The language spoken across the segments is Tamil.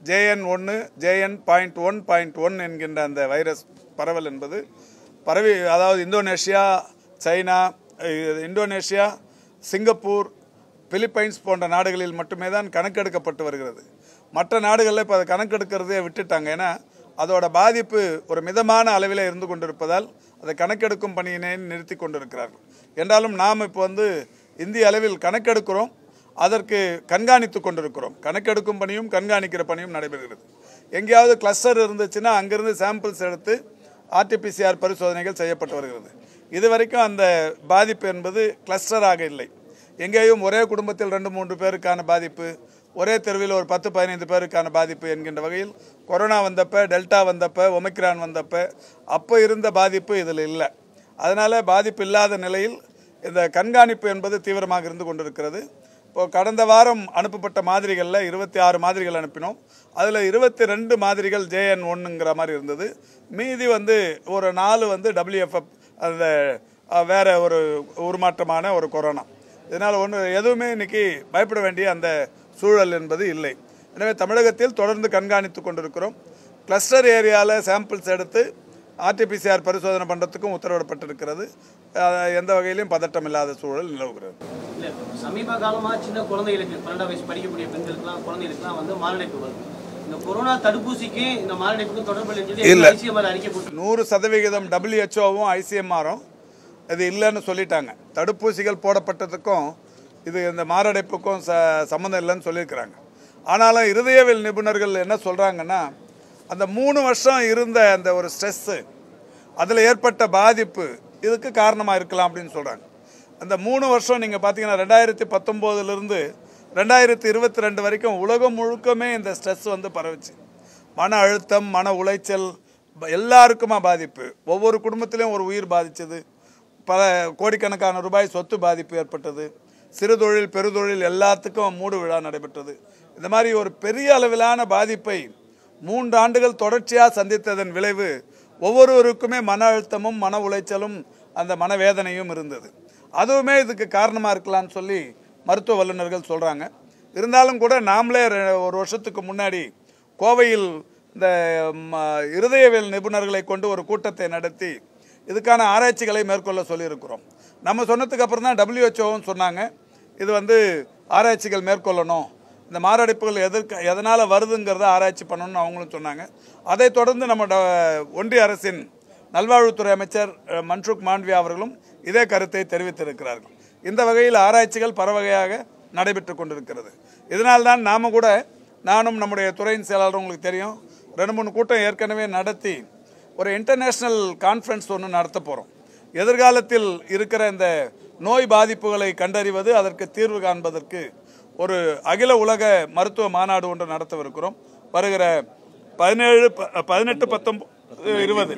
JN1 JN.1.1 என்கின்ற அந்த வைரஸ் பரவல் என்பது பரவி, அதாவது Indonesia, China, Indonesia, Singapore, Philippines போன்ற நாடுகளில் மட்டுமே தான் கணக்கெடுக்கப்பட்டு வருகிறது. மற்ற நாடுகளில் இப்போ அதை கணக்கெடுக்கிறதே விட்டுட்டாங்க. ஏன்னா அதோட பாதிப்பு ஒரு மிதமான அளவில் இருந்து கொண்டிருப்பதால் அதை கணக்கெடுக்கும் பணியினை நிறுத்தி கொண்டிருக்கிறார்கள். என்றாலும் நாம் இப்போ இந்திய அளவில் கணக்கெடுக்கிறோம், அதற்கு கண்காணித்து கொண்டிருக்கிறோம். கணக்கெடுக்கும் பணியும் கண்காணிக்கிற பணியும் நடைபெறுகிறது. எங்கேயாவது கிளஸ்டர் இருந்துச்சுன்னா அங்கிருந்து சாம்பிள்ஸ் எடுத்து RT-PCR பரிசோதனைகள் செய்யப்பட்டு வருகிறது. இதுவரைக்கும் அந்த பாதிப்பு என்பது கிளஸ்டராக இல்லை. எங்கேயும் ஒரே குடும்பத்தில் 2-3 பேருக்கான பாதிப்பு, ஒரே தெருவில் ஒரு 10-15 பேருக்கான பாதிப்பு என்கின்ற வகையில் கொரோனா வந்தப்போ, டெல்டா வந்தப்போ, ஒமிக்ரான் வந்தப்போ அப்போ இருந்த பாதிப்பு இதில் இல்லை. அதனால் பாதிப்பு இல்லாத நிலையில் இந்த கண்காணிப்பு என்பது தீவிரமாக இருந்து கொண்டிருக்கிறது. இப்போது கடந்த வாரம் அனுப்பப்பட்ட மாதிரிகளில் 26 மாதிரிகள் அனுப்பினோம். அதில் 22 மாதிரிகள் JN1ங்கிற மாதிரி இருந்தது. மீதி ஒரு 4 WFF, அந்த வேறு ஒரு உருமாற்றமான ஒரு கொரோனா. இதனால் எதுவுமே இன்றைக்கி பயப்பட வேண்டிய அந்த சூழல் என்பது இல்லை. எனவே தமிழகத்தில் தொடர்ந்து கண்காணித்து கொண்டிருக்கிறோம். கிளஸ்டர் ஏரியாவில் சாம்பிள்ஸ் எடுத்து RT-PCR பரிசோதனை பண்ணுறதுக்கும் உத்தரவிடப்பட்டிருக்கிறது. எந்த வகையிலும் பதட்டம் இல்லாத சூழல் நிலவுகிறது. சமீப காலமாக சின்ன குழந்தைகளுக்கு 12 வயசு படிக்கக்கூடிய பெண்களுக்குலாம் குழந்தைகளுக்குலாம் மாரடைப்பு வருது. இந்த கொரோனா தடுப்பூசிக்கு இந்த மாரடைப்புக்கும் தொடர்பு இல்லை. 100% WHO-வும் ICMR-ம் இது இல்லைன்னு சொல்லிட்டாங்க. தடுப்பூசிகள் போடப்பட்டதுக்கும் இது இந்த மாரடைப்புக்கும் சம்மந்தம் இல்லைன்னு சொல்லியிருக்கிறாங்க. ஆனாலும் இருதயவியல் நிபுணர்கள் என்ன சொல்கிறாங்கன்னா, அந்த 3 வருஷம் இருந்த அந்த ஒரு ஸ்ட்ரெஸ்ஸு, அதில் ஏற்பட்ட பாதிப்பு இதுக்கு காரணமாக இருக்கலாம் அப்படின்னு சொல்கிறாங்க. அந்த 3 வருஷம் நீங்கள் பார்த்தீங்கன்னா 2019லிருந்து 2022 வரைக்கும் உலகம் முழுக்கமே இந்த ஸ்ட்ரெஸ் பரவுச்சு. மன அழுத்தம், மன உளைச்சல், எல்லாருக்குமா பாதிப்பு. ஒவ்வொரு குடும்பத்திலையும் ஒரு உயிர் பாதித்தது. பல கோடிக்கணக்கான ரூபாய் சொத்து பாதிப்பு ஏற்பட்டது. சிறு தொழில், பெருதொழில் எல்லாத்துக்கும் மூடு விழா நடைபெற்றது. இந்த மாதிரி ஒரு பெரிய அளவிலான பாதிப்பை 3 ஆண்டுகள் தொடர்ச்சியாக சந்தித்ததன் விளைவு ஒவ்வொருவருக்குமே மன அழுத்தமும் மன உளைச்சலும் அந்த மனவேதனையும் இருந்தது. அதுவுமே இதுக்கு காரணமாக இருக்கலாம்னு சொல்லி மருத்துவ வல்லுநர்கள் சொல்கிறாங்க. இருந்தாலும் கூட நாமளே ஒரு வருஷத்துக்கு முன்னாடி கோவையில் இந்த இருதயவியல் நிபுணர்களை கொண்டு ஒரு கூட்டத்தை நடத்தி இதுக்கான ஆராய்ச்சிகளை மேற்கொள்ள சொல்லியிருக்கிறோம். நம்ம சொன்னதுக்கு அப்புறம் தான் WHO-வும் சொன்னாங்க, இது ஆராய்ச்சிகள் மேற்கொள்ளணும், இந்த மாரடைப்புகள் எதனால் வருதுங்கிறத ஆராய்ச்சி பண்ணணும்னு அவங்களும் சொன்னாங்க. அதை தொடர்ந்து நம்ம ஒன்றிய அரசின் நல்வாழ்வுத்துறை அமைச்சர் மன்சுக் மாண்டவியா அவர்களும் இதே கருத்தை தெரிவித்திருக்கிறார்கள். இந்த வகையில் ஆராய்ச்சிகள் பரவகையாக நடைபெற்று கொண்டிருக்கிறது. இதனால்தான் நாம் கூட, நானும் நம்முடைய துறையின் செயலாளர், உங்களுக்கு தெரியும், 2-3 கூட்டம் ஏற்கனவே நடத்தி ஒரு இன்டர்நேஷ்னல் கான்ஃபரன்ஸ் ஒன்று நடத்த போகிறோம். எதிர்காலத்தில் இருக்கிற இந்த நோய் பாதிப்புகளை கண்டறிவது, அதற்கு தீர்வு காண்பதற்கு ஒரு அகில உலக மருத்துவ மாநாடு ஒன்று நடத்தவிருக்கிறோம். வருகிற 17, 18, 19, 20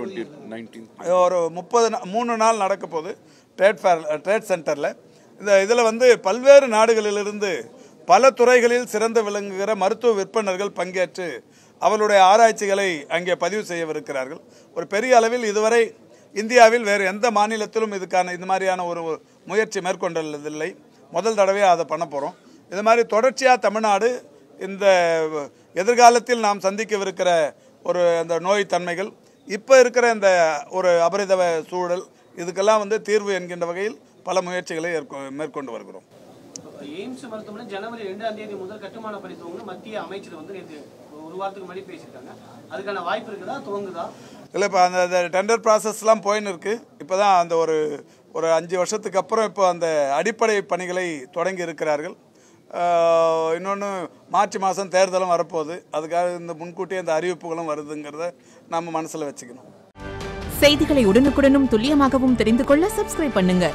ஒரு 3 நாள் நடக்க போகுது ட்ரேட் சென்டரில். இதில் பல்வேறு நாடுகளிலிருந்து பல துறைகளில் சிறந்து விளங்குகிற மருத்துவ விற்பனர்கள் பங்கேற்று அவர்களுடைய ஆராய்ச்சிகளை அங்கே பதிவு செய்யவிருக்கிறார்கள். ஒரு பெரிய அளவில் இதுவரை இந்தியாவில் வேறு எந்த மாநிலத்திலும் இந்த மாதிரியான ஒரு முயற்சி மேற்கொண்டதில்லை. முதல் தடவையாக அதை பண்ண போகிறோம். இது மாதிரி தொடர்ச்சியாக தமிழ்நாடு இந்த எதிர்காலத்தில் நாம் சந்திக்கவிருக்கிற அந்த நோய் தன்மைகள், இப்போ இருக்கிற இந்த ஒரு அபரிதவ சூழல், இதுக்கெல்லாம் தீர்வு என்கின்ற வகையில் பல முயற்சிகளை மேற்கொண்டு வருகிறோம். எய்ம்ஸ் மருத்துவமனை ஜனவரி 2ஆம் தேதி முதல் கட்டுமான பணி துவங்க மத்திய அமைச்சர் நேற்று ஒரு வாரத்துக்கு முன்னாடி பேசியிருக்காங்க. அதுக்கான வாய்ப்பு இருக்குதா, துவங்குதா? இல்லை, இப்போ அந்த டெண்டர் ப்ராசஸ்லாம் போயின்னு இருக்குது. இப்போ தான் அந்த ஒரு 5 வருஷத்துக்கு அப்புறம் இப்போ அந்த அடிப்படை பணிகளை தொடங்கி இருக்கிறார்கள். இன்னொன்று, மார்ச் மாதம் தேர்தலும் வரப்போகுது. அதுக்காக இந்த முன்கூட்டியே இந்த அறிவிப்புகளும் வருதுங்கிறத நம்ம மனசில் வச்சுக்கணும். செய்திகளை உடனுக்குடனும் துல்லியமாகவும் தெரிந்து கொள்ள சப்ஸ்கிரைப் பண்ணுங்க.